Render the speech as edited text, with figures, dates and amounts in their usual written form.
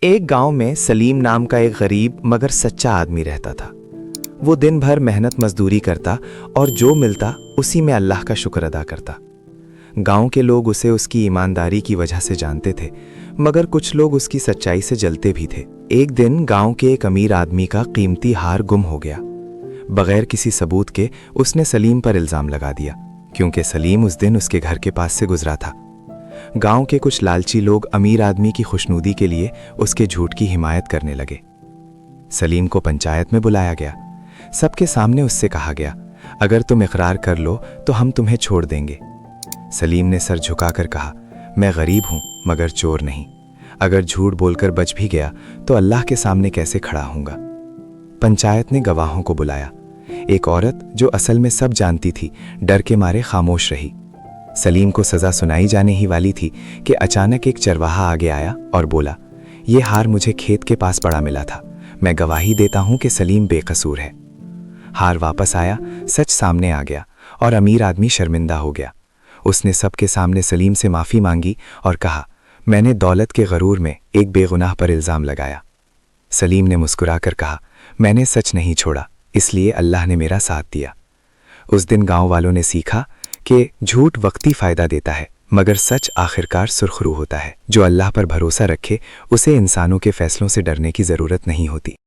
ایک گاؤں میں سلیم نام کا ایک غریب مگر سچا آدمی رہتا تھا۔ وہ دن بھر محنت مزدوری کرتا اور جو ملتا اسی میں اللہ کا شکر ادا کرتا۔ گاؤں کے لوگ اسے اس کی ایمانداری کی وجہ سے جانتے تھے، مگر کچھ لوگ اس کی سچائی سے جلتے بھی تھے۔ ایک دن گاؤں کے ایک امیر آدمی کا قیمتی ہار گم ہو گیا۔ بغیر کسی ثبوت کے اس نے سلیم پر الزام لگا دیا، کیونکہ سلیم اس دن اس کے گھر کے پاس سے گزرا تھا۔ گاؤں کے کچھ لالچی لوگ امیر آدمی کی خوشنودی کے لیے اس کے جھوٹ کی حمایت کرنے لگے۔ سلیم کو پنچایت میں بلایا گیا۔ سب کے سامنے اس سے کہا گیا، اگر تم اقرار کر لو تو ہم تمہیں چھوڑ دیں گے۔ سلیم نے سر جھکا کر کہا، میں غریب ہوں مگر چور نہیں۔ اگر جھوٹ بول کر بچ بھی گیا تو اللہ کے سامنے کیسے کھڑا ہوں گا؟ پنچایت نے گواہوں کو بلایا۔ ایک عورت جو اصل میں سب جانتی تھی ڈر کے مارے خاموش رہی۔ سلیم کو سزا سنائی جانے ہی والی تھی کہ اچانک ایک چرواہا آگے آیا اور بولا، یہ ہار مجھے کھیت کے پاس پڑا ملا تھا، میں گواہی دیتا ہوں کہ سلیم بے قصور ہے۔ ہار واپس آیا، سچ سامنے آ گیا اور امیر آدمی شرمندہ ہو گیا۔ اس نے سب کے سامنے سلیم سے معافی مانگی اور کہا، میں نے دولت کے غرور میں ایک بے گناہ پر الزام لگایا۔ سلیم نے مسکرا کر کہا، میں نے سچ نہیں چھوڑا، اس لیے اللہ نے میرا ساتھ دیا۔ اس دن گاؤں والوں نے سیکھا کہ جھوٹ وقتی فائدہ دیتا ہے، مگر سچ آخرکار سرخرو ہوتا ہے۔ جو اللہ پر بھروسہ رکھے اسے انسانوں کے فیصلوں سے ڈرنے کی ضرورت نہیں ہوتی۔